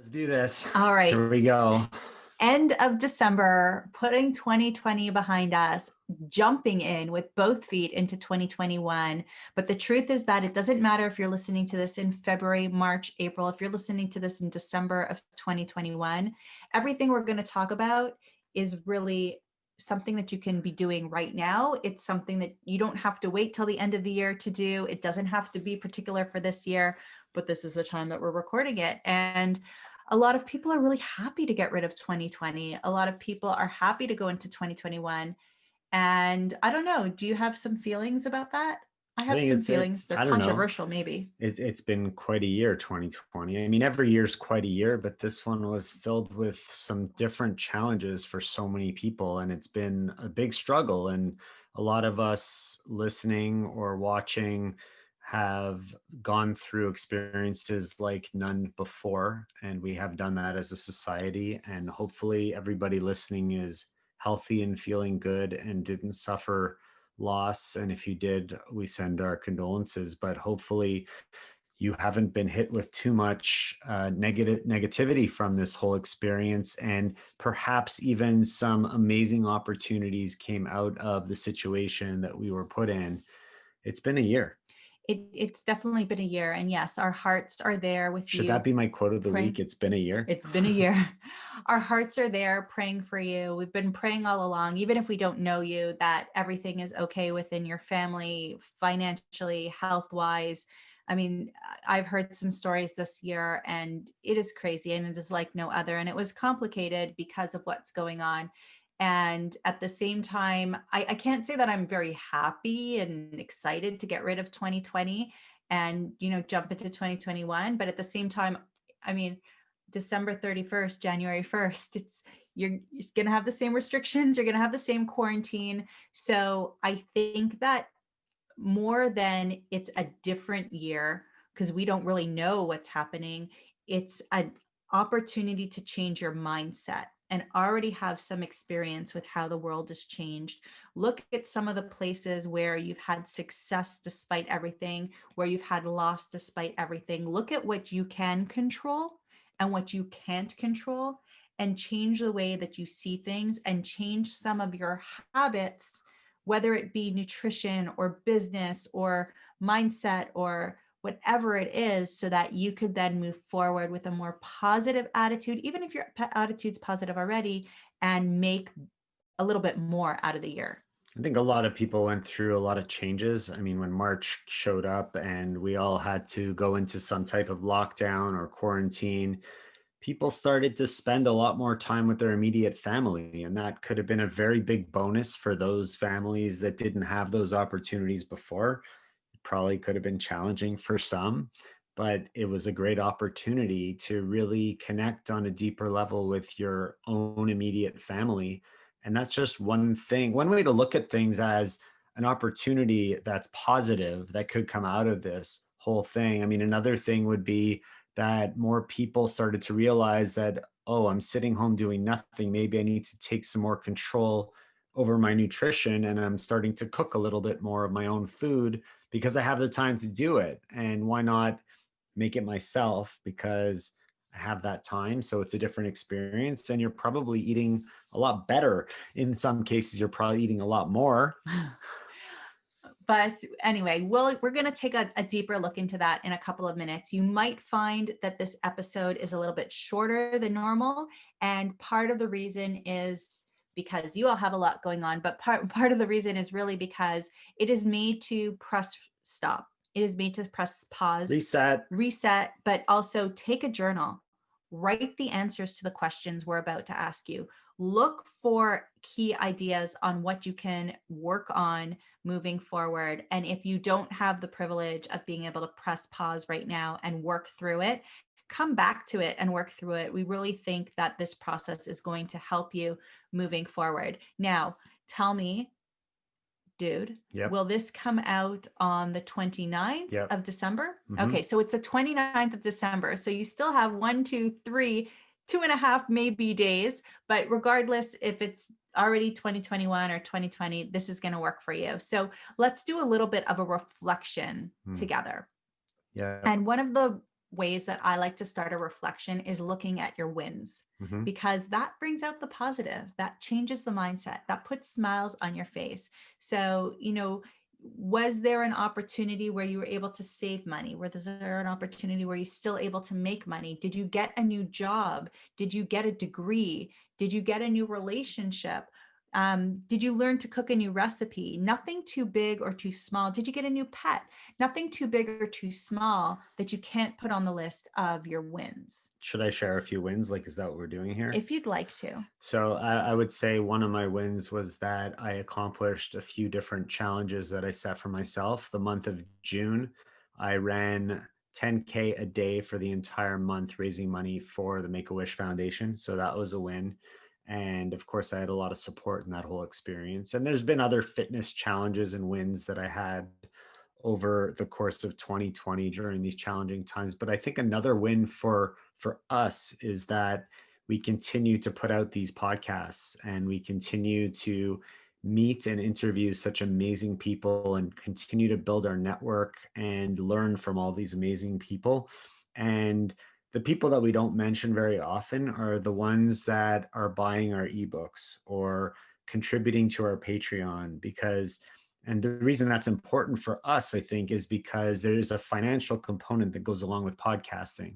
Let's do this. All right. Here we go. End of December, putting 2020 behind us, jumping in with both feet into 2021. But the truth is that it doesn't matter if you're listening to this in February, March, April, if you're listening to this in December of 2021, everything we're going to talk about is really something that you can be doing right now. It's something that you don't have to wait till the end of the year to do. It doesn't have to be particular for this year, but this is the time that we're recording it. And a lot of people are really happy to get rid of 2020. A lot of people are happy to go into 2021. And I don't know, do you have some feelings about that? I have some feelings. They're I don't know. controversial, maybe. It's been quite a year, 2020. I mean, every year's quite a year, but this one was filled with some different challenges for so many people. And it's been a big struggle. And a lot of us listening or watching have gone through experiences like none before. And we have done that as a society. And hopefully everybody listening is healthy and feeling good and didn't suffer loss. And if you did, we send our condolences, but hopefully you haven't been hit with too much negativity from this whole experience. And perhaps even some amazing opportunities came out of the situation that we were put in. It's been a year. It's definitely been a year. And yes, our hearts are there with you. Should that be my quote of the week? It's been a year. It's been a year. Our hearts are there praying for you. We've been praying all along, even if we don't know you, that everything is okay within your family, financially, health-wise. I mean, I've heard some stories this year and it is crazy and it is like no other. And it was complicated because of what's going on. And at the same time, I can't say that I'm very happy and excited to get rid of 2020 and, jump into 2021. But at the same time, I mean, December 31st, January 1st, you're going to have the same restrictions. You're going to have the same quarantine. So I think that more than it's a different year, because we don't really know what's happening, it's an opportunity to change your mindset and already have some experience with how the world has changed. Look at some of the places where you've had success despite everything, where you've had loss despite everything. Look at what you can control and what you can't control, and change the way that you see things and change some of your habits, whether it be nutrition or business or mindset or whatever it is, so that you could then move forward with a more positive attitude, even if your attitude's positive already, and make a little bit more out of the year. I think a lot of people went through a lot of changes. I mean, when March showed up and we all had to go into some type of lockdown or quarantine, people started to spend a lot more time with their immediate family. And that could have been a very big bonus for those families that didn't have those opportunities before. Probably could have been challenging for some, but it was a great opportunity to really connect on a deeper level with your own immediate family. And that's just one thing, one way to look at things, as an opportunity that's positive that could come out of this whole thing. I mean, another thing would be that more people started to realize that, oh, I'm sitting home doing nothing. Maybe I need to take some more control over my nutrition, and I'm starting to cook a little bit more of my own food because I have the time to do it. And why not make it myself, because I have that time. So it's a different experience, and you're probably eating a lot better. In some cases, you're probably eating a lot more. But anyway, we're going to take a deeper look into that in a couple of minutes. You might find that this episode is a little bit shorter than normal. And part of the reason is because you all have a lot going on, but part of the reason is really because it is made to press stop. It is made to press pause, reset, but also take a journal, write the answers to the questions we're about to ask you. Look for key ideas on what you can work on moving forward. And if you don't have the privilege of being able to press pause right now and work through it, come back to it and work through it. We really think that this process is going to help you moving forward. Now, tell me, dude, will this come out on the 29th of December? Mm-hmm. Okay, so it's the 29th of December. So you still have 2.5 maybe days, but regardless if it's already 2021 or 2020, this is going to work for you. So let's do a little bit of a reflection together. Yeah. And one of the ways that I like to start a reflection is looking at your wins, Mhm. because that brings out the positive, that changes the mindset, that puts smiles on your face. So, was there an opportunity where you were able to save money? Was there an opportunity where you're still able to make money? Did you get a new job? Did you get a degree? Did you get a new relationship? Did you learn to cook a new recipe? Nothing too big or too small. Did you get a new pet? Nothing too big or too small that you can't put on the list of your wins, Should I share a few wins? Like, is that what we're doing here? if you'd like to. So I would say one of my wins was that I accomplished a few different challenges that I set for myself. The month of June, I ran 10K a day for the entire month, raising money for the Make-A-Wish Foundation. So that was a win. And of course, I had a lot of support in that whole experience. And there's been other fitness challenges and wins that I had over the course of 2020 during these challenging times. But I think another win for us is that we continue to put out these podcasts and we continue to meet and interview such amazing people and continue to build our network and learn from all these amazing people. And the people that we don't mention very often are the ones that are buying our ebooks or contributing to our Patreon, because and the reason that's important for us, I think, is because there's a financial component that goes along with podcasting.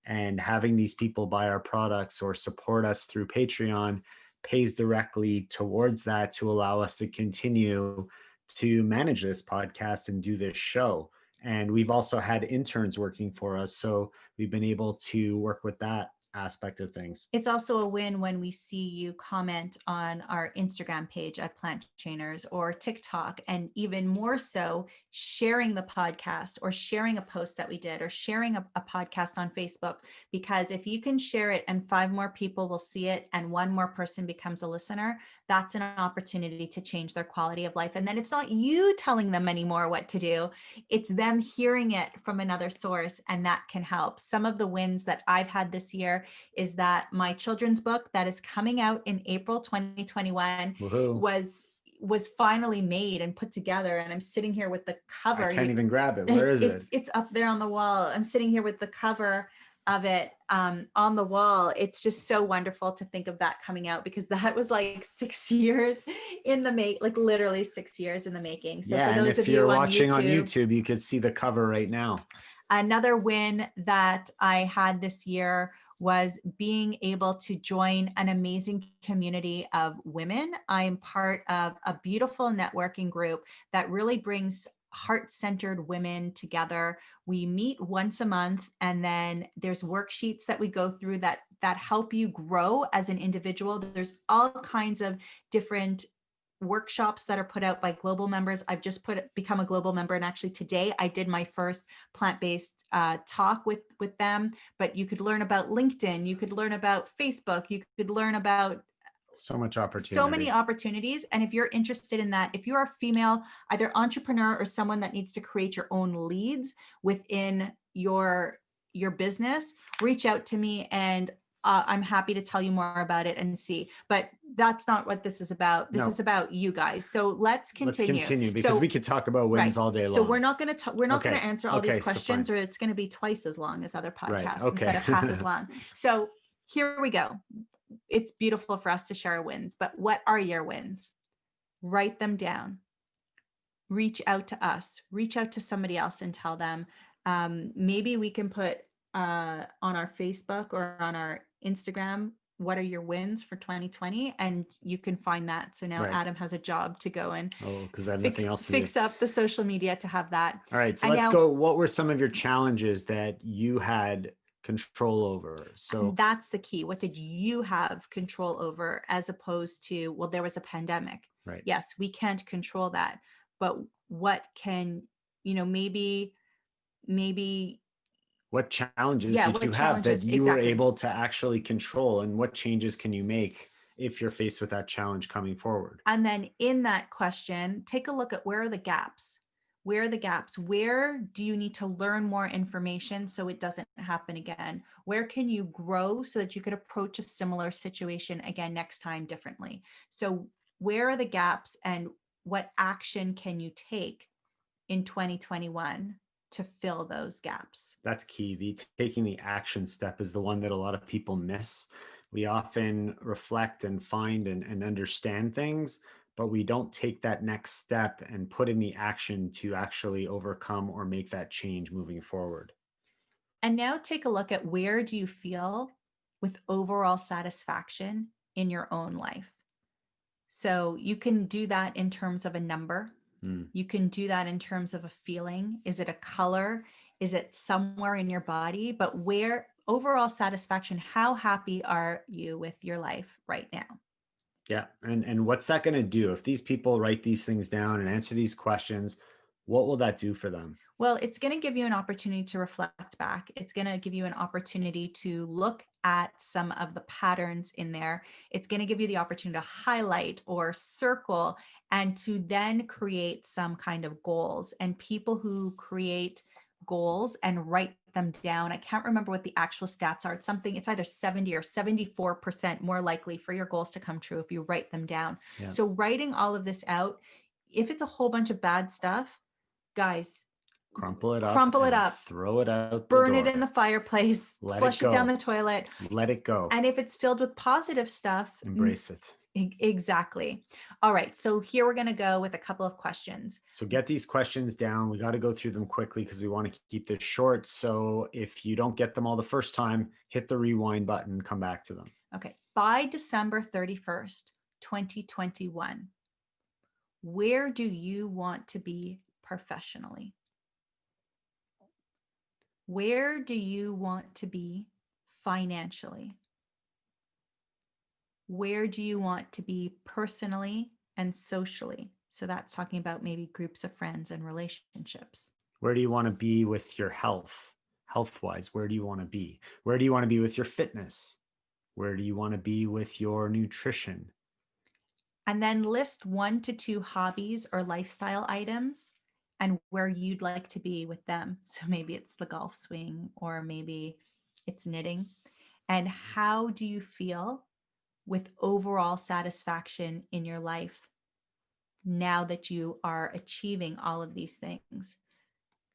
And having these people buy our products or support us through Patreon pays directly towards that to allow us to continue to manage this podcast and do this show. And we've also had interns working for us. So we've been able to work with that aspect of things. It's also a win when we see you comment on our Instagram page at Plant Trainers or TikTok, and even more so sharing the podcast or sharing a post that we did or sharing a podcast on Facebook. Because if you can share it and 5 more people will see it and 1 more person becomes a listener, that's an opportunity to change their quality of life. And then it's not you telling them anymore what to do, it's them hearing it from another source, and that can help. Some of the wins that I've had this year is that my children's book that is coming out in April 2021 Woohoo. was finally made and put together, and I'm sitting here with the cover. I can't even grab it. Where is it? It's up there on the wall. I'm sitting here with the cover of it on the wall. It's just so wonderful to think of that coming out, because that was like 6 years in the make, like literally 6 years in the making. So yeah, for those and if of you're you watching on YouTube, you could see the cover right now. Another win that I had this year was being able to join an amazing community of women. I'm part of a beautiful networking group that really brings heart-centered women together. We meet once a month, and then there's worksheets that we go through that help you grow as an individual. There's all kinds of different workshops that are put out by global members. I've just become a global member, and actually today I did my first plant-based talk with them. But you could learn about LinkedIn, you could learn about Facebook, you could learn about so much opportunity, so many opportunities. And if you're interested in that, if you're a female, either entrepreneur or someone that needs to create your own leads within your business, reach out to me, and I'm happy to tell you more about it and see. But that's not what this is about. This is about you guys. So let's continue. Let's continue, because we could talk about wins all day long. So we're not going to answer all these questions, or it's going to be twice as long as other podcasts instead of half as long. So here we go. It's beautiful for us to share our wins, but what are your wins? Write them down. Reach out to us. Reach out to somebody else and tell them. Maybe we can put on our Facebook or on our Instagram, what are your wins for 2020? And you can find that. So now Adam has a job to go and because I have nothing else to fix up the social media to have that. All right, so let's go. What were some of your challenges that you had control over? So that's the key. What did you have control over, as opposed to, well, there was a pandemic. Right. Yes, we can't control that, but what can, maybe what challenges did you have that you were able to actually control, and what changes can you make if you're faced with that challenge coming forward? And then in that question, take a look at where are the gaps? Where are the gaps? Where do you need to learn more information so it doesn't happen again? Where can you grow so that you could approach a similar situation again next time differently? So where are the gaps, and what action can you take in 2021 to fill those gaps. That's key. Taking the action step is the one that a lot of people miss. We often reflect and find and understand things, but we don't take that next step and put in the action to actually overcome or make that change moving forward. And now take a look at, where do you feel with overall satisfaction in your own life? So you can do that in terms of a number. Mm. You can do that in terms of a feeling. Is it a color? Is it somewhere in your body? But where overall satisfaction, how happy are you with your life right now? Yeah. And what's that going to do? If these people write these things down and answer these questions, what will that do for them? Well, it's going to give you an opportunity to reflect back. It's going to give you an opportunity to look at some of the patterns in there. It's going to give you the opportunity to highlight or circle and to then create some kind of goals. And people who create goals and write them down, I can't remember what the actual stats are. It's either 70 or 74% more likely for your goals to come true if you write them down. Yeah. So writing all of this out, if it's a whole bunch of bad stuff, guys, Crumple it crumple it up, throw it out the burn it door. in the fireplace, Let flush it it down go. the toilet. Let it go. And if it's filled with positive stuff, Embrace it. exactly. All right. So here we're going to go with a couple of questions. So get these questions down. We got to go through them quickly because we want to keep this short. So if you don't get them all the first time, hit the rewind button, come back to them. Okay. By December 31st, 2021, where do you want to be professionally? Where do you want to be financially? Where do you want to be personally and socially? So that's talking about maybe groups of friends and relationships. Where do you want to be with your health wise? Where do you want to be? Where do you want to be with your fitness? Where do you want to be with your nutrition? And then list 1 to 2 hobbies or lifestyle items and where you'd like to be with them. So maybe it's the golf swing, or maybe it's knitting. And how do you feel with overall satisfaction in your life now that you are achieving all of these things?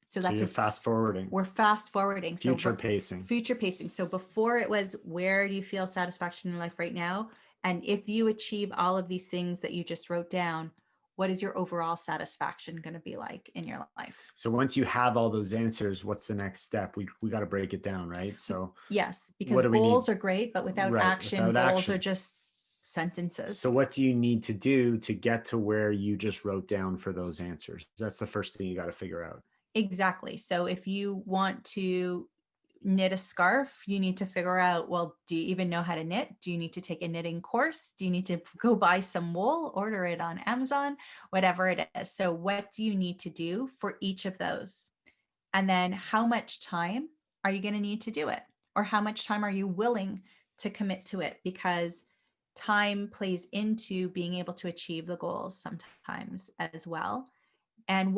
So So you're fast forwarding. We're fast forwarding. Future pacing. Future pacing. So before it was, where do you feel satisfaction in your life right now? And if you achieve all of these things that you just wrote down, what is your overall satisfaction going to be like in your life? So once you have all those answers, what's the next step? We got to break it down, right? So yes, because goals are great, but without action, goals are just sentences. So what do you need to do to get to where you just wrote down for those answers? That's the first thing you got to figure out. Exactly. So if you want to knit a scarf, you need to figure out, well, do you even know how to knit? Do you need to take a knitting course? Do you need to go buy some wool, order it on Amazon, whatever it is? So what do you need to do for each of those? And then how much time are you going to need to do it? Or how much time are you willing to commit to it? Because time plays into being able to achieve the goals sometimes as well. And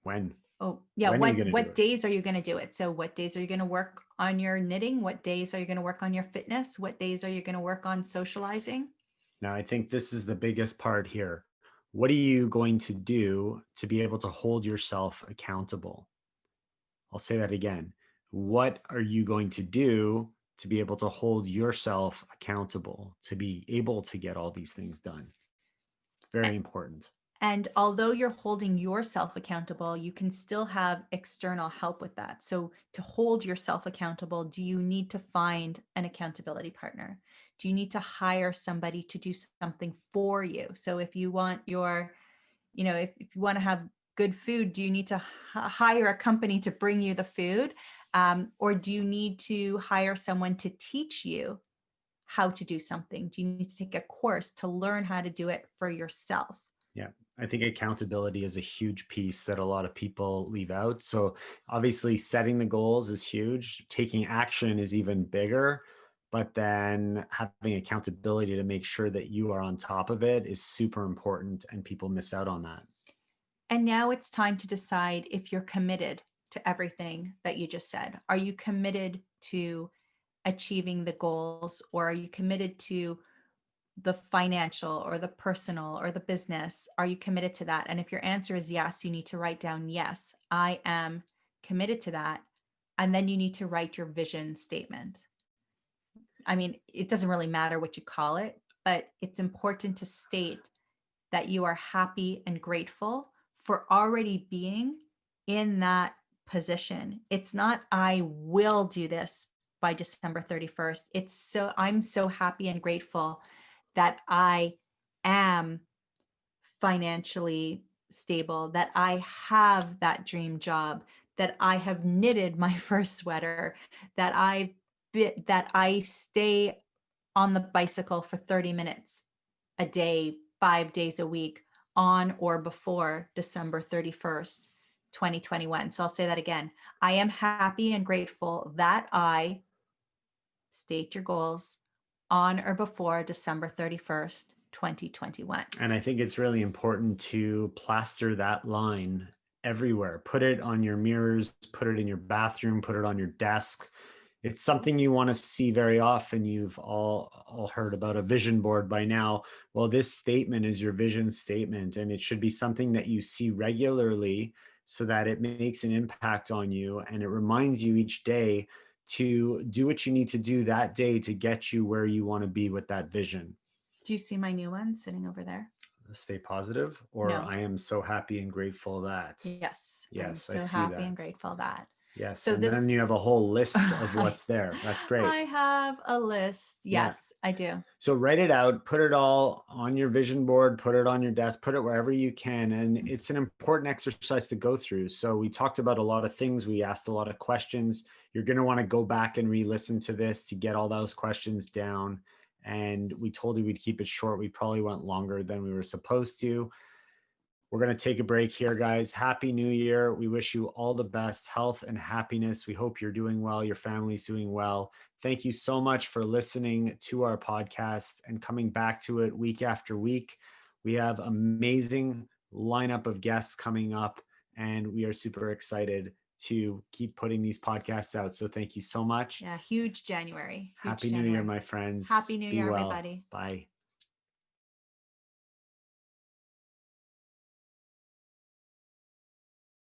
when? Oh, yeah. What days are you going to do it? So what days are you going to work on your knitting? What days are you going to work on your fitness? What days are you going to work on socializing? Now, I think this is the biggest part here. What are you going to do to be able to hold yourself accountable? I'll say that again. What are you going to do to be able to hold yourself accountable, to be able to get all these things done? Very important. And although you're holding yourself accountable, you can still have external help with that. So to hold yourself accountable, do you need to find an accountability partner? Do you need to hire somebody to do something for you? So if you want if you want to have good food, do you need to hire a company to bring you the food? Or do you need to hire someone to teach you how to do something? Do you need to take a course to learn how to do it for yourself? Yeah, I think accountability is a huge piece that a lot of people leave out. So obviously setting the goals is huge. Taking action is even bigger, but then having accountability to make sure that you are on top of it is super important, and people miss out on that. And now it's time to decide if you're committed to everything that you just said. Are you committed to achieving the goals, or are you committed to the financial or the personal or the business? Are you committed to that? And if your answer is yes, you need to write down, yes, I am committed to that. And then you need to write your vision statement. I mean, it doesn't really matter what you call it, but it's important to state that you are happy and grateful for already being in that position. It's not, I will do this by December 31st. I'm so happy and grateful that I am financially stable, that I have that dream job, that I have knitted my first sweater, that I stay on the bicycle for 30 minutes a day, 5 days a week on or before December 31st, 2021. So I'll say that again. I am happy and grateful that I state your goals on or before December 31st, 2021. And I think it's really important to plaster that line everywhere. Put it on your mirrors, put it in your bathroom, put it on your desk. It's something you want to see very often. You've all heard about a vision board by now. Well, this statement is your vision statement, and it should be something that you see regularly so that it makes an impact on you, and it reminds you each day to do what you need to do that day to get you where you want to be with that vision. Do you see my new one sitting over there? Stay positive, or No. I am so happy and grateful that. Yes. I'm Yes, I so see happy and that. grateful that. Yes. So And then this, you have a whole list of I, what's there. That's great. I have a list. Yeah. Yes, I do. So write it out, put it all on your vision board, put it on your desk, put it wherever you can. And it's an important exercise to go through. So we talked about a lot of things. We asked a lot of questions. You're going to want to go back and re-listen to this to get all those questions down. And we told you we'd keep it short. We probably went longer than we were supposed to. We're going to take a break here, guys. Happy New Year. We wish you all the best health and happiness. We hope you're doing well, your family's doing well. Thank you so much for listening to our podcast and coming back to it week after week. We have amazing lineup of guests coming up, and we are super excited to keep putting these podcasts out. So thank you so much. Yeah, huge January. Huge Happy New January. Year, my friends. Happy New Be Year, well. everybody. Bye.